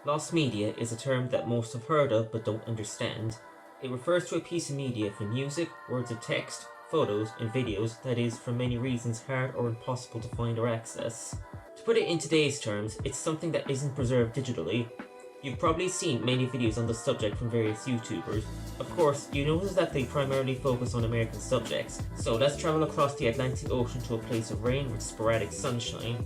Lost media is a term that most have heard of but don't understand. It refers to a piece of media from music, words of text, photos, and videos that is, for many reasons, hard or impossible to find or access. To put it in today's terms, it's something that isn't preserved digitally. You've probably seen many videos on the subject from various YouTubers. Of course, you notice that they primarily focus on American subjects, so let's travel across the Atlantic Ocean to a place of rain with sporadic sunshine.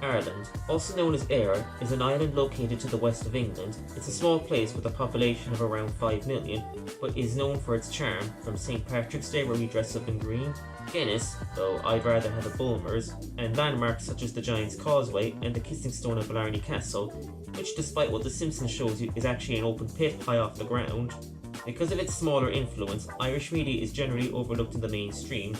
Ireland, also known as Éire, is an island located to the west of England. It's a small place with a population of around 5 million, but is known for its charm, from St. Patrick's Day where we dress up in green, Guinness, though I'd rather have a Bulmers, and landmarks such as the Giant's Causeway and the Kissing Stone of Blarney Castle, which despite what The Simpsons shows you is actually an open pit high off the ground. Because of its smaller influence, Irish media is generally overlooked in the mainstream,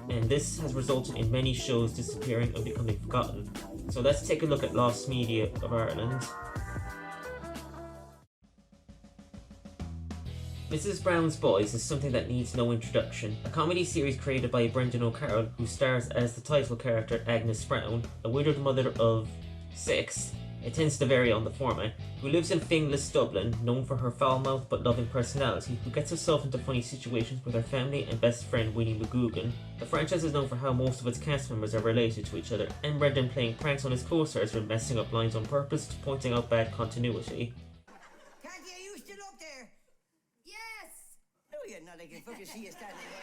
and this has resulted in many shows disappearing and becoming forgotten. So let's take a look at lost media of Ireland. Mrs. Brown's Boys is something that needs no introduction, a comedy series created by Brendan O'Carroll who stars as the title character Agnes Brown, a widowed mother of 6, it tends to vary on the format, who lives in Finglas, Dublin, known for her foul-mouthed but loving personality, who gets herself into funny situations with her family and best friend Winnie McGugan. The franchise is known for how most of its cast members are related to each other, and Brendan playing pranks on his co-stars from messing up lines on purpose to pointing out bad continuity. Kathy, are you still up there? Yes! Oh, you're not. I can fucking see you standing there.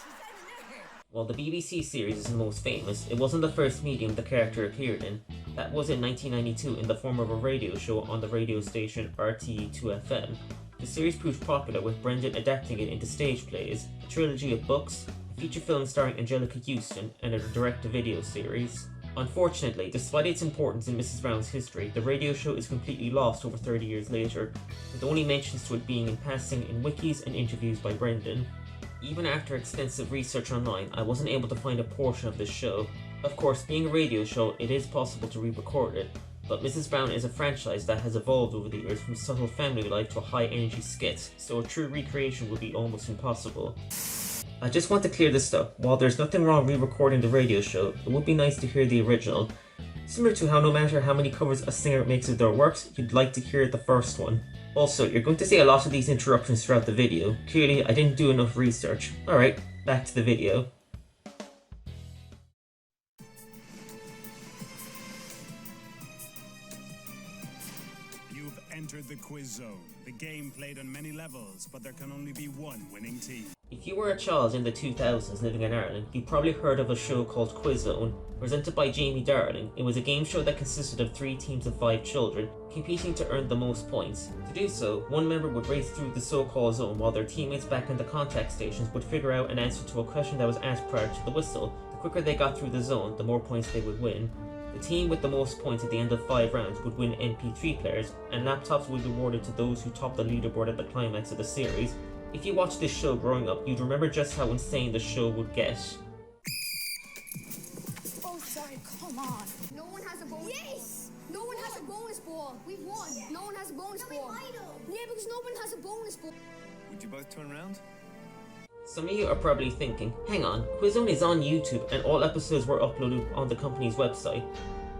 She's standing there. While the BBC series is the most famous, it wasn't the first medium the character appeared in. That was in 1992 in the form of a radio show on the radio station RTE2FM. The series proved popular with Brendan adapting it into stage plays, a trilogy of books, a feature film starring Angelica Houston, and a direct-to-video series. Unfortunately, despite its importance in Mrs. Brown's history, the radio show is completely lost over 30 years later, with only mentions to it being in passing in wikis and interviews by Brendan. Even after extensive research online, I wasn't able to find a portion of this show. Of course, being a radio show, it is possible to re-record it, but Mrs. Brown is a franchise that has evolved over the years from subtle family life to a high-energy skit, so a true recreation would be almost impossible. I just want to clear this up. While there's nothing wrong re-recording the radio show, it would be nice to hear the original. Similar to how no matter how many covers a singer makes of their works, you'd like to hear the first one. Also, you're going to see a lot of these interruptions throughout the video. Clearly, I didn't do enough research. Alright, back to the video. You've entered the Quizone, the game played on many levels, but there can only be one winning team. If you were a child in the 2000s living in Ireland, you probably heard of a show called Quizone, presented by Jamie Darling. It was a game show that consisted of 3 teams of 5 children, competing to earn the most points. To do so, one member would race through the so-called zone while their teammates back in the contact stations would figure out an answer to a question that was asked prior to the whistle. The quicker they got through the zone, the more points they would win. The team with the most points at the end of 5 rounds would win MP3 players, and laptops would be awarded to those who topped the leaderboard at the climax of the series. If you watched this show growing up, you'd remember just how insane the show would get. Oh, sorry, come on. No one has a bonus Yes! ball. No one has a bonus ball. We've won. No one has a bonus ball. Yeah, because no one has a bonus ball. Would you both turn around? Some of you are probably thinking, hang on, Quizone is on YouTube and all episodes were uploaded on the company's website.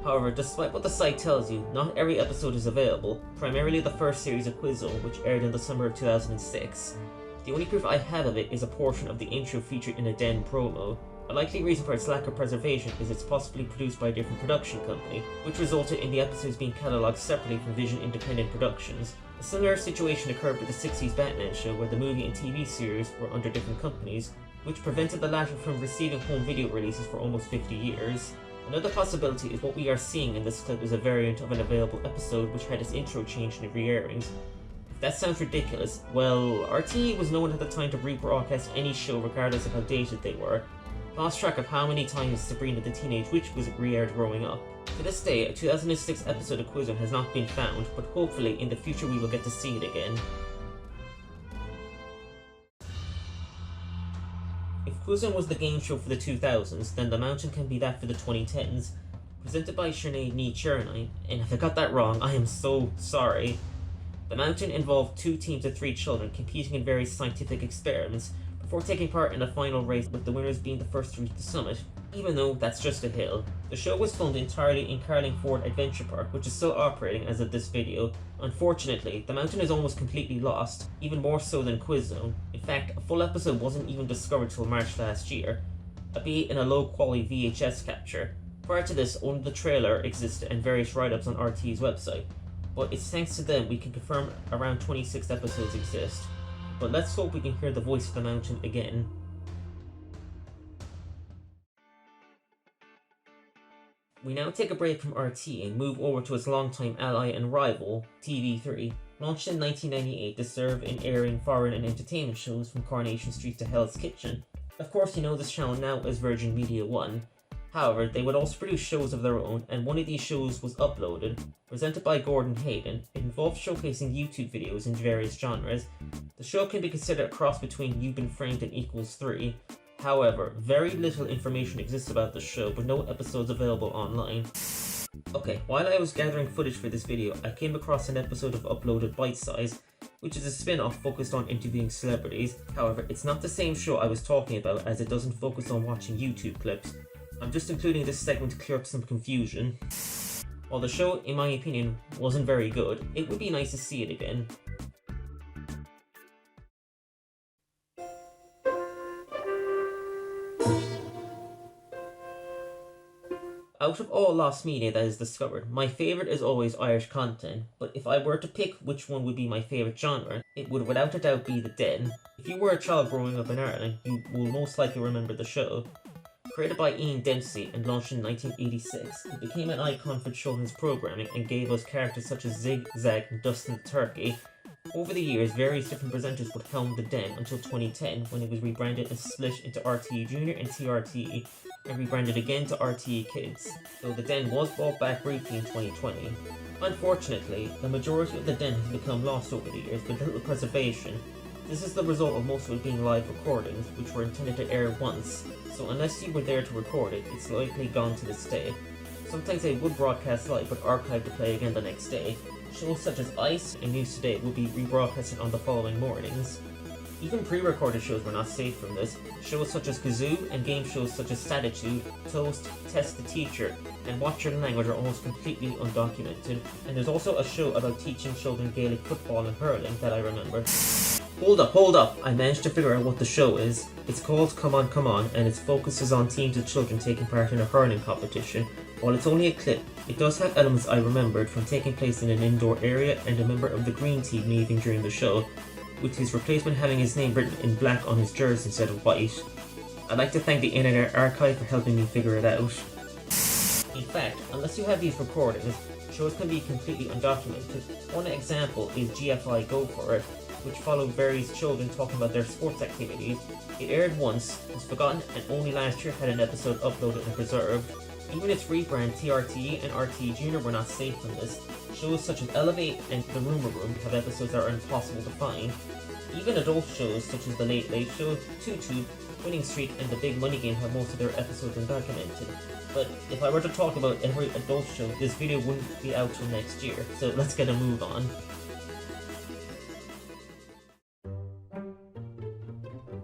However, despite what the site tells you, not every episode is available, primarily the first series of Quizone, which aired in the summer of 2006. The only proof I have of it is a portion of the intro featured in a Den promo. A likely reason for its lack of preservation is it's possibly produced by a different production company, which resulted in the episodes being catalogued separately from Vision Independent Productions. A similar situation occurred with the 60s Batman show, where the movie and TV series were under different companies, which prevented the latter from receiving home video releases for almost 50 years. Another possibility is what we are seeing in this clip is a variant of an available episode which had its intro changed in re-airings. If that sounds ridiculous, well, RTE was known at the time to rebroadcast any show regardless of how dated they were. Lost track of how many times Sabrina the Teenage Witch was re-aired growing up. To this day, a 2006 episode of Quizone has not been found, but hopefully in the future we will get to see it again. If Quizone was the game show for the 2000s, then The Mountain can be that for the 2010s. Presented by Sinead Ní Chearnaigh, and if I got that wrong, I am so sorry. The Mountain involved 2 teams of 3 children competing in various scientific experiments, before taking part in a final race with the winners being the first to reach the summit. Even though that's just a hill. The show was filmed entirely in Carlingford Adventure Park, which is still operating as of this video. Unfortunately, the mountain is almost completely lost, even more so than Quizone. In fact, a full episode wasn't even discovered till March last year, albeit in a low quality VHS capture. Prior to this, only the trailer existed and various write-ups on RT's website, but it's thanks to them we can confirm around 26 episodes exist. But let's hope we can hear the voice of the mountain again. We now take a break from RT and move over to its longtime ally and rival, TV3. Launched in 1998 to serve in airing foreign and entertainment shows from Coronation Street to Hell's Kitchen. Of course, you know this channel now as Virgin Media 1. However, they would also produce shows of their own, and one of these shows was Uploaded. Presented by Gordon Hayden, it involved showcasing YouTube videos in various genres. The show can be considered a cross between You've Been Framed and Equals 3. However, very little information exists about the show, but no episodes available online. Okay, while I was gathering footage for this video, I came across an episode of Uploaded Bite Size, which is a spin-off focused on interviewing celebrities. However, it's not the same show I was talking about, as it doesn't focus on watching YouTube clips. I'm just including this segment to clear up some confusion. While the show, in my opinion, wasn't very good, it would be nice to see it again. Out of all lost media that is discovered, my favourite is always Irish content, but if I were to pick which one would be my favourite genre, it would without a doubt be The Den. If you were a child growing up in Ireland, you will most likely remember the show. Created by Ian Dempsey and launched in 1986, it became an icon for children's programming and gave us characters such as Zig, Zag and Dustin the Turkey. Over the years, various different presenters would helm The Den until 2010, when it was rebranded and split into RTE Junior and TRTE, and rebranded again to RTE Kids, though The Den was brought back briefly in 2020. Unfortunately, the majority of The Den has become lost over the years with little preservation. This is the result of most of it being live recordings, which were intended to air once, so unless you were there to record it, it's likely gone to this day. Sometimes they would broadcast live but archive to play again the next day. Shows such as Ice and News Today would be rebroadcasted on the following mornings. Even pre-recorded shows were not safe from this. Shows such as Kazoo and game shows such as Statitude, Toast, Test the Teacher, and Watch Your Language are almost completely undocumented. And there's also a show about teaching children Gaelic football and hurling that I remember. Hold up, I managed to figure out what the show is. It's called Come On, and its focus is on teams of children taking part in a hurling competition. While it's only a clip, it does have elements I remembered from taking place in an indoor area and a member of the green team leaving during the show, with his replacement having his name written in black on his jersey instead of white. I'd like to thank the Internet Archive for helping me figure it out. In fact, unless you have these recordings, shows can be completely undocumented. One example is GFI Go For It, which followed various children talking about their sports activities. It aired once, was forgotten, and only last year had an episode uploaded and preserved. Even its rebrand TRTE and RTE Junior were not safe from this. Shows such as Elevate and The Rumour Room have episodes that are impossible to find. Even adult shows such as The Late Late Show, Tutu, Winning Streak and The Big Money Game have most of their episodes undocumented. But if I were to talk about every adult show, this video wouldn't be out till next year, so let's get a move on.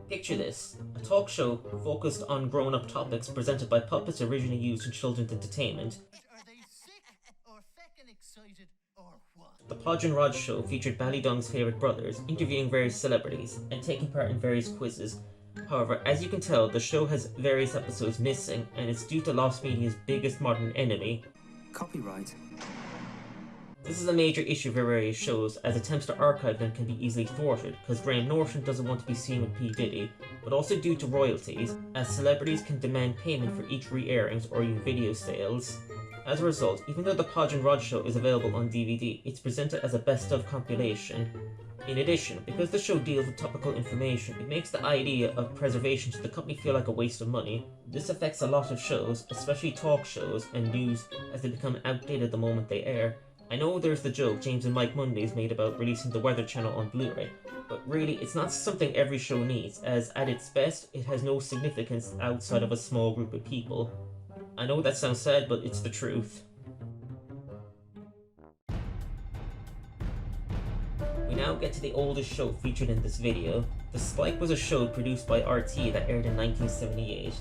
Picture this, a talk show focused on grown-up topics presented by puppets originally used in children's entertainment. Are they sick or feckin' excited or what? The Podge and Rodge show featured Ballydong's favourite brothers, interviewing various celebrities, and taking part in various quizzes. However, as you can tell, the show has various episodes missing, and it's due to lost media's biggest modern enemy. Copyright. This is a major issue for various shows, as attempts to archive them can be easily thwarted, because Graham Norton doesn't want to be seen with P. Diddy, but also due to royalties, as celebrities can demand payment for each re-airings or even video sales. As a result, even though the Podge and Rodge show is available on DVD, it's presented as a best-of compilation. In addition, because the show deals with topical information, it makes the idea of preservation to the company feel like a waste of money. This affects a lot of shows, especially talk shows and news, as they become outdated the moment they air. I know there's the joke James and Mike Mondays made about releasing the Weather Channel on Blu-ray, but really it's not something every show needs, as at its best, it has no significance outside of a small group of people. I know that sounds sad, but it's the truth. We now get to the oldest show featured in this video. The Spike was a show produced by RT that aired in 1978.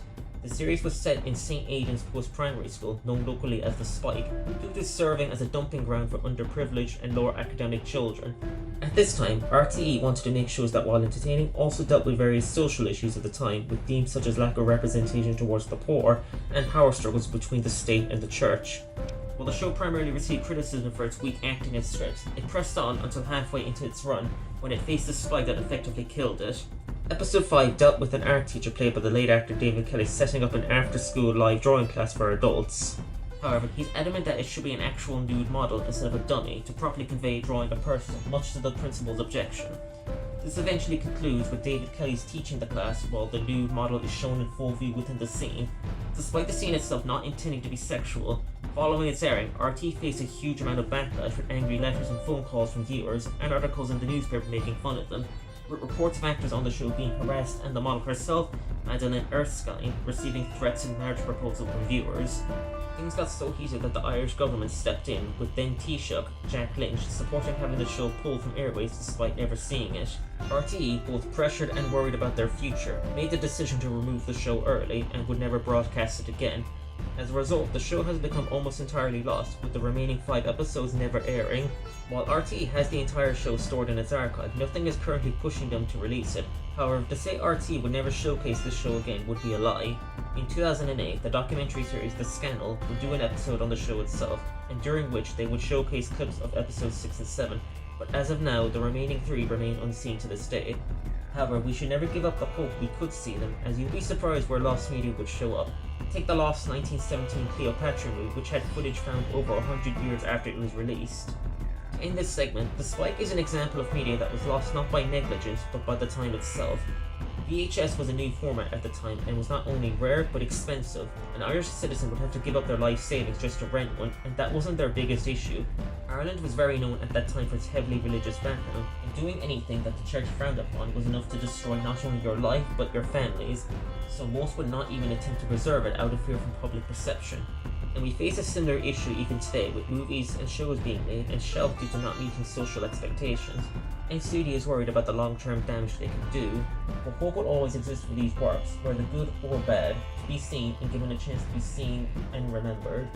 The series was set in St. Aidan's post-primary school, known locally as the Spike, due to serving as a dumping ground for underprivileged and lower academic children. At this time, RTE wanted to make shows that, while entertaining, also dealt with various social issues of the time, with themes such as lack of representation towards the poor and power struggles between the state and the church. While the show primarily received criticism for its weak acting and scripts, it pressed on until halfway into its run, when it faced a spike that effectively killed it. Episode 5 dealt with an art teacher played by the late actor David Kelly setting up an after-school live drawing class for adults. However, he's adamant that it should be an actual nude model instead of a dummy to properly convey drawing a person, much to the principal's objection. This eventually concludes with David Kelly's teaching the class while the nude model is shown in full view within the scene. Despite the scene itself not intending to be sexual, following its airing, RT faced a huge amount of backlash with angry letters and phone calls from viewers and articles in the newspaper making fun of them, with reports of actors on the show being harassed and the model herself, Madeleine Erskine, receiving threats and marriage proposals from viewers. Things got so heated that the Irish government stepped in, with then Taoiseach Jack Lynch supporting having the show pulled from airways despite never seeing it. RTE, both pressured and worried about their future, made the decision to remove the show early and would never broadcast it again. As a result, the show has become almost entirely lost, with the remaining 5 episodes never airing. While RTE has the entire show stored in its archive, nothing is currently pushing them to release it. However, to say RTE would never showcase this show again would be a lie. In 2008, the documentary series The Scandal would do an episode on the show itself, and during which they would showcase clips of episodes 6 and 7, but as of now, the remaining 3 remain unseen to this day. However, we should never give up the hope we could see them, as you'd be surprised where lost media would show up. Take the lost 1917 Cleopatra movie, which had footage found over 100 years after it was released. In this segment, the Spike is an example of media that was lost not by negligence, but by the time itself. VHS was a new format at the time and was not only rare but expensive. An Irish citizen would have to give up their life savings just to rent one, and that wasn't their biggest issue. Ireland was very known at that time for its heavily religious background, and doing anything that the church frowned upon was enough to destroy not only your life but your families, so most would not even attempt to preserve it out of fear from public perception. And we face a similar issue even today, with movies and shows being made and shelved due to not meeting social expectations, and studios worried about the long-term damage they can do. But hope will always exist for these works, whether good or bad, to be seen and given a chance to be seen and remembered.